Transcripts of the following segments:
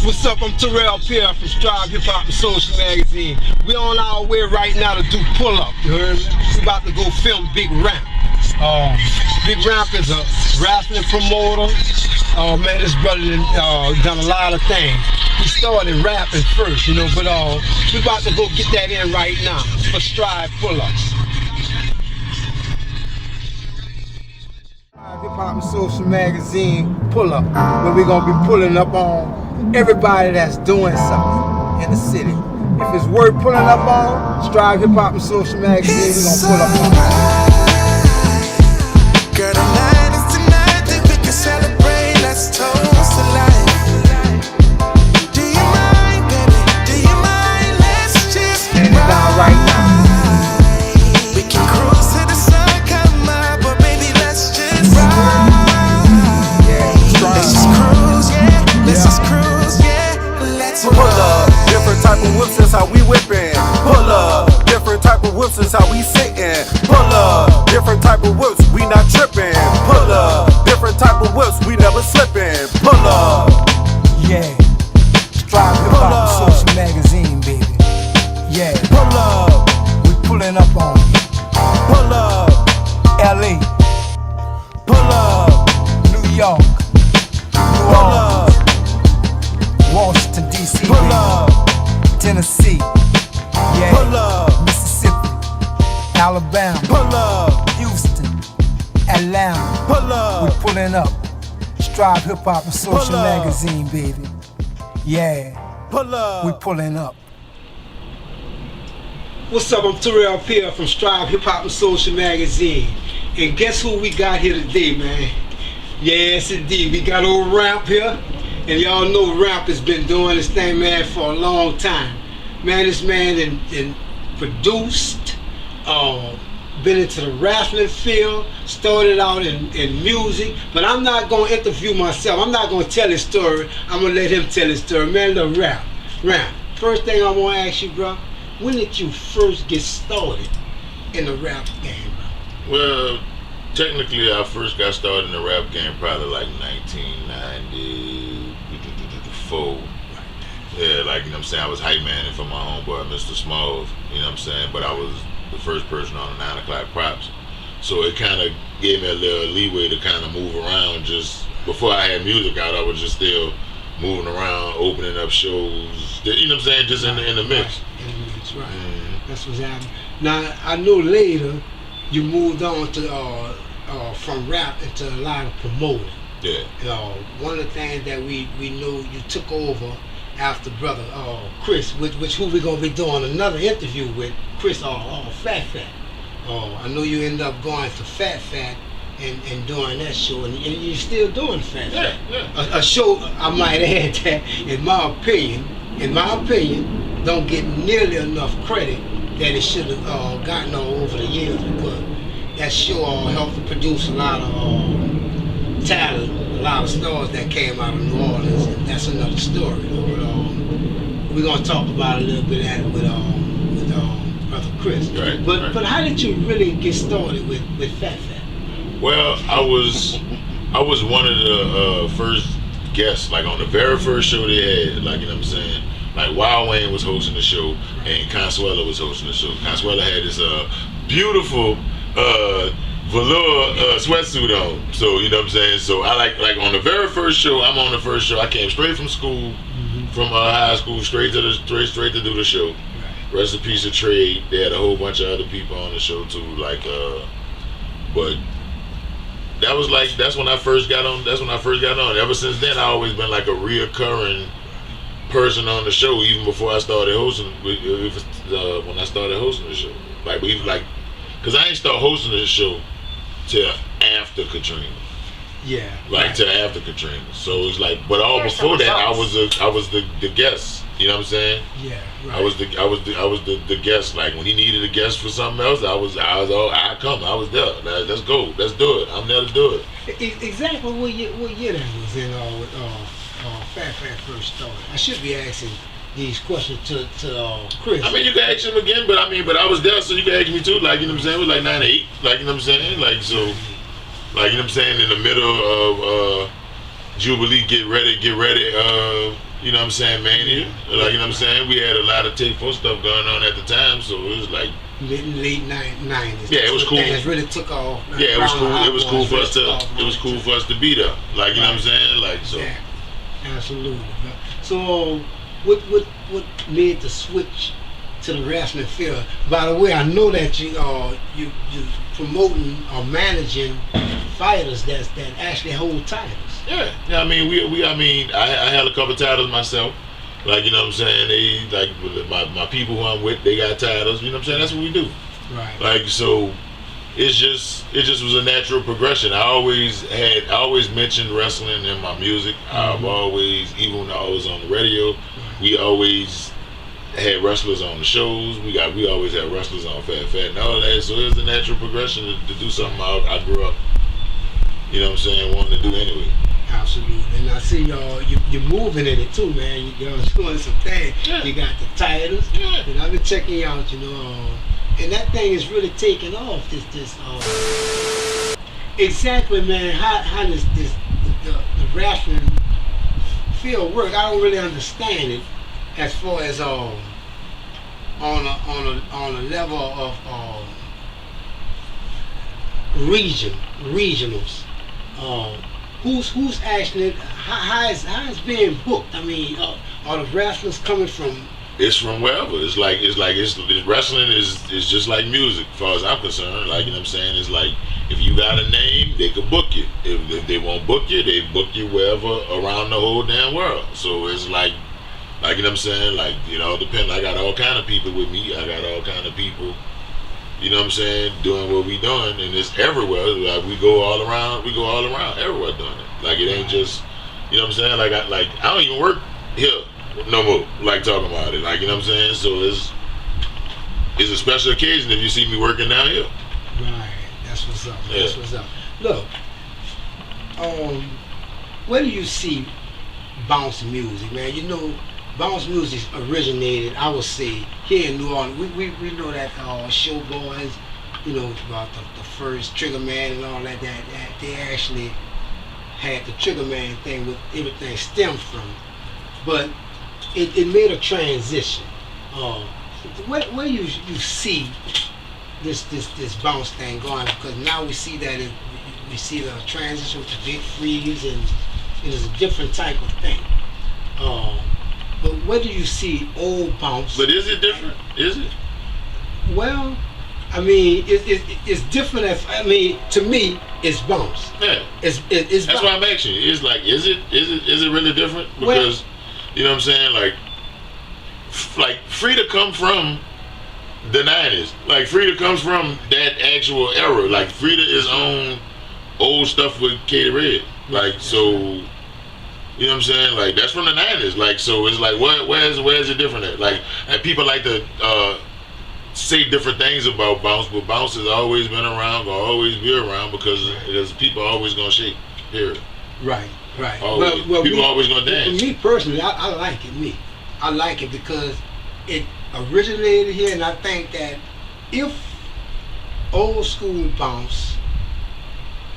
What's up? I'm Terrell Pierre from Strive Hip Hop and Social Magazine. We on our way right now to do pull up. You heard me? We about to go film Big Ramp. Big Ramp is a wrestling promoter. Man, this brother done a lot of things. He started rapping first, you know, but we about to go get that in right now for Strive Pull Ups. Hip Hop and Social Magazine Pull Up, where we're gonna be pulling up on everybody that's doing something in the city. If it's worth pulling up on, Strive Hip Hop and Social Magazine, we're gonna pull up on it. Girl, the night is tonight that we can celebrate. Let's toast to life. Do you mind, baby? Do you mind? Let's just and it's down right now. We can cruise to the sun come up, but baby, let's just ride. Let's just cruise, yeah. Let's just cruise, yeah. Let's pull up. Different type of whips is how we whippin'. Pull up. Different type of whips is how we sittin'. Pull up. Different type of whips, we not trippin'. Pull up. Different type of whips, we never slippin'. Pull up. Yeah. Strive Hip Hop and Social Magazine, baby. Yeah. Pull up. We pulling up on you. Pull up. LA, Pull up. New York, New Pull Orleans, up. Washington DC, Pull baby. up. Tennessee, yeah. Pull up. Mississippi, Alabama, Pull up. Houston, Atlanta. Pull up. We pulling up. Strive Hip Hop and Social Pull up. Magazine, baby. Yeah, Pull up. we pulling up. What's up? I'm Terrell Pierre from Strive Hip Hop and Social Magazine. And guess who we got here today, man? Yes, indeed. We got old Ramp here. And y'all know Ramp has been doing this thing, man, for a long time. Man, this man produced, been into the wrestling field, started out in music. But I'm not going to interview myself. I'm not going to tell his story. I'm going to let him tell his story. Man, look, Ramp. First thing I want to ask you, bro, when did you first get started in the rap game, bro? Well, technically, I first got started in the rap game probably like 1994. Yeah, like, you know what I'm saying, I was hype man for my homeboy, Mr. Smalls, you know what I'm saying, but I was the first person on the 9 o'clock props. So it kind of gave me a little leeway to kind of move around. Just before I had music out, I was just still moving around, opening up shows, you know what I'm saying, just in the mix. In the mix, right. That's what's happening. Now, I know later you moved on to from rap into a lot of promoting. Yeah. One of the things that we know you took over after brother Chris, which who we gonna be doing another interview with, Chris Fat Fat. I know you ended up going to Fat Fat and doing that show, and you're still doing Fat Fat. Yeah. A show, I might add, that in my opinion, don't get nearly enough credit that it should have gotten over the years, because that show helped to produce a lot of talent, a lot of stars that came out of New Orleans, and that's another story. But we're gonna talk about a little bit of that with brother Chris. Right. But how did you really get started with Fat Fat? Well, I was one of the first guests, like on the very first show they had, like, you know what I'm saying? Like Wild Wayne was hosting the show and Consuela was hosting the show. Consuela had this beautiful velour sweatsuit on. So, you know what I'm saying? So I like on the very first show, I'm on the first show, I came straight from school, from high school, straight to do the show. Rest in peace of Trade. They had a whole bunch of other people on the show too, like but that's when I first got on. Ever since then, I always been like a reoccurring person on the show, even before I started hosting. When I started hosting the show, cause I ain't start hosting the show till after Katrina. Yeah. Till after Katrina. So it's like, but all before that, I was the guest. You know what I'm saying? Yeah. Right. I was the guest. Like when he needed a guest for something else, I come. I was there. Let's go. Let's do it. I'm there to do it. Exactly what year that was in with Fat Fat first started. I should be asking these questions to Chris. I mean, you can ask him again, but I was there, so you can ask me too. Like, you know what I'm saying? It was like 98. Like, you know what I'm saying? Like, so, like, you know what I'm saying? In the middle Jubilee, get ready, you know what I'm saying, Mania. Like, you know what I'm saying? We had a lot of Take 4 stuff going on at the time, so it was like, late 90s. Yeah, it was cool. Things really took off. yeah, it was cool. Brown It was cool Hot for Boys us to, really took off, it was cool for us to be there. Like, you know what I'm saying? Like, so. Yeah, absolutely. Bro. So, what made the switch to the wrestling field? By the way, I know that you promoting or managing fighters that actually hold titles. Yeah, I mean, I had a couple titles myself. Like, you know what I'm saying? They, like, my people who I'm with, they got titles. You know what I'm saying? That's what we do. Right. Like, so it just was a natural progression. I always mentioned wrestling in my music. I've always, even when I was on the radio, we always had wrestlers on the shows. We always had wrestlers on Fat Fat and all that. So it was a natural progression to do something I grew up, you know what I'm saying, wanting to do anyway. Absolutely. And I see you're moving in it too, man. Y'all doing some things. Yeah. You got the titles. Yeah. And I've been checking you out, and that thing is really taking off. Exactly, man. How does the wrestling field work? I don't really understand it as far as on a level of regionals. Who's actually how is being booked? I mean, are the wrestlers coming from? It's from wherever. It's wrestling is just like music, as far as I'm concerned. Like, you know what I'm saying? It's like, if you got a name, they could book you. If they won't book you, they book you wherever around the whole damn world. So it's like you know what I'm saying? Like, it all depends. I got all kind of people with me. I got all kind of people, you know what I'm saying, doing what we doing, and it's everywhere. Like, we go all around everywhere doing it. Like, it ain't just, you know what I'm saying? Like, I don't even work here no more. Like, talking about it. Like, you know what I'm saying? So it's a special occasion if you see me working down here. Right. That's what's up. Yeah. That's what's up. Look, where do you see bounce music, man? You know, bounce music originated, I would say, here in New Orleans. We know that Showboys, you know, about the first Trigger Man and all that they actually had the Trigger Man thing with everything stemmed from. But it made a transition. Where you see this bounce thing going, because now we see that we see the transition to Big Freeze, and it is a different type of thing. But where do you see old bounce? But is it different? Is it? Well, I mean, it's different. To me, it's bounce. Yeah. It's That's bounce. why I'm asking you. It's like, is it really different? Because, you know what I'm saying? Like Frida come from the 90s. Like, Frida comes from that actual era. Like, Frida is on old stuff with Katie Red. Like, so, you know what I'm saying? Like, that's from the 90s. Like, so it's like, where's it different at? Like, and people like to say different things about bounce, but bounce has always been around, gonna always be around, because people are always gonna shake. Period. Right. Always. People always gonna dance. Me personally, I like it. I like it because it originated here, and I think that if old school bounce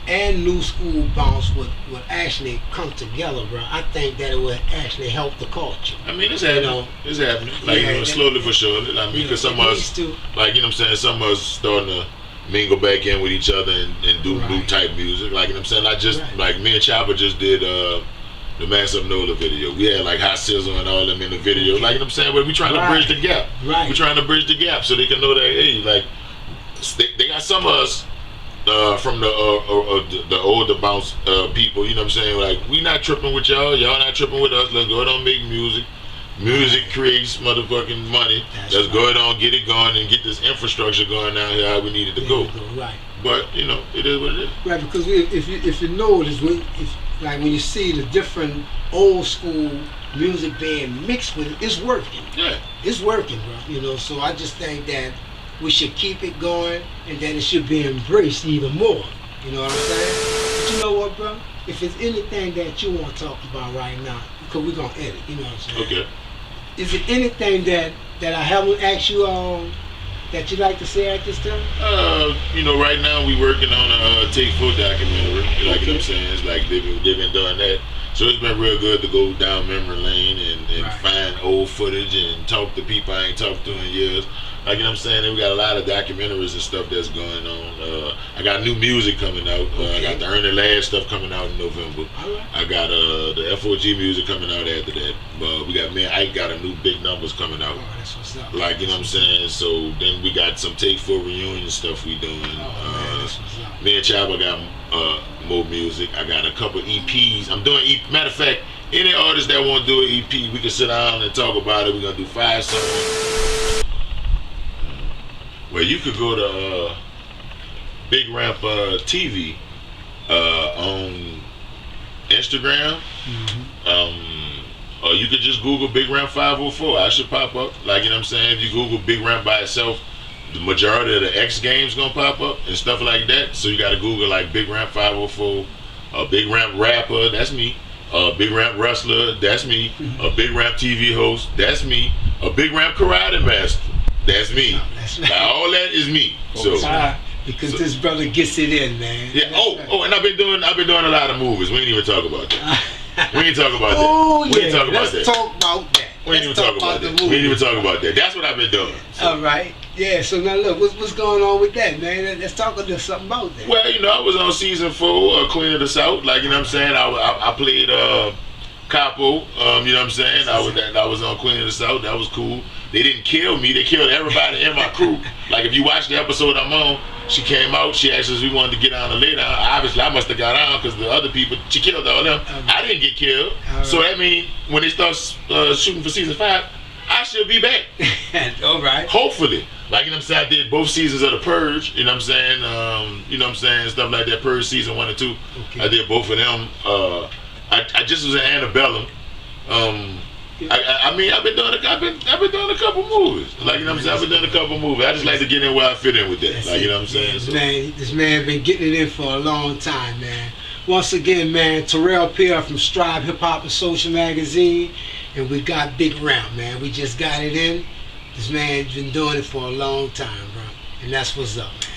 and new school bounce would actually come together, bro, I think that it would actually help the culture. I mean, it's happening. You know, it's happening. Like, yeah, you know, slowly for sure. I mean, because some of us, like, you know what I'm saying, some of us starting to mingle back in with each other and do new type music. Like, you know what I'm saying? Like, me and Chopper just did the Massive Nola video. We had like Hot Sizzle and all them in the video. Like, you know what I'm saying? But we trying to bridge the gap. Right. We're trying to bridge the gap so they can know that, hey, like, they got some of us from the older bounce people, you know what I'm saying? Like, we not tripping with y'all not tripping with us. Let's go ahead and make music. Music creates motherfucking money. Let's go ahead and get it going and get this infrastructure going down here how we need it to go. Right. But, you know, it is what it is. Right, because if you notice, when you see the different old school music being mixed with it, it's working. Yeah. It's working, bro. You know, so I just think that we should keep it going, and that it should be embraced even more. You know what I'm saying? But you know what, bro? If it's anything that you want to talk about right now, because we're going to edit, you know what I'm saying? Okay. Is it anything that I haven't asked you that you'd like to say at this time? You know, right now we working on a Take 4 documentary. Like, you know what I'm saying? It's like they've been doing that So it's been real good to go down memory lane and Right. find old footage and talk to people I ain't talked to in years. Like, you know what I'm saying? And we got a lot of documentaries and stuff that's going on. I got new music coming out. I got the Ernie Ladd stuff coming out in November. Alright. I got the FOG music coming out after that. We got me and Ike got a new big numbers coming out. Oh, that's what's up. Like, you know what I'm saying? So then we got some Take 4 reunion stuff we doing. Oh, man, that's what's up. Me and Chaba got more music. I got a couple EPs. I'm doing matter of fact, any artist that want to do an EP, we can sit down and talk about it. We're gonna do 5 songs. Well, you could go to Big Ramp TV on Instagram. Or you could just Google Big Ramp 504. I should pop up. Like, you know what I'm saying? If you Google Big Ramp by itself, the majority of the X Games gonna pop up and stuff like that. So you gotta Google like Big Ramp 504, a Big Ramp rapper, that's me. A Big Ramp wrestler, that's me. A Big Ramp TV host, that's me. A Big Ramp karate master, that's me. That's Like, all that is me. So Because this brother gets it in, man. yeah. And I've been doing a lot of movies. We ain't even talk about that. We ain't talk about that. Oh, We ain't yeah. talk about Let's that. talk about that. We ain't even Let's talk about the that. movie. We ain't even talk about that. That's what I've been doing. So. All right. Yeah, so now look, what's going on with that, man? Let's talk a little something about that. Well, you know, I was on season 4 of Queen of the South. Like, you know what I'm saying? I played Capo. You know what I'm saying? I was on Queen of the South. That was cool. They didn't kill me. They killed everybody in my crew. Like, if you watch the episode I'm on, she came out. She asked us if we wanted to get on and lay down. Obviously, I must have got on because the other people, she killed all them. I didn't get killed. So that means when they start shooting for season 5, I should be back. All right. Hopefully. Like, you know what I'm saying? I did both seasons of The Purge, you know what I'm saying? You know what I'm saying? Stuff like that. Purge season 1 and 2. Okay. I did both of them. I just was in Antebellum. I mean, I've been doing a couple movies. Like, you know what I'm saying? I've been doing a couple movies. I just like to get in where I fit in with that. That's Like, you it. know what I'm saying? So, This man been getting it in for a long time, man. Once again, man, Terrell Pierre from Strive Hip Hop and Social Magazine, and we got Big Ramp, man. We just got it in. This man's been doing it for a long time, bro, and that's what's up, man.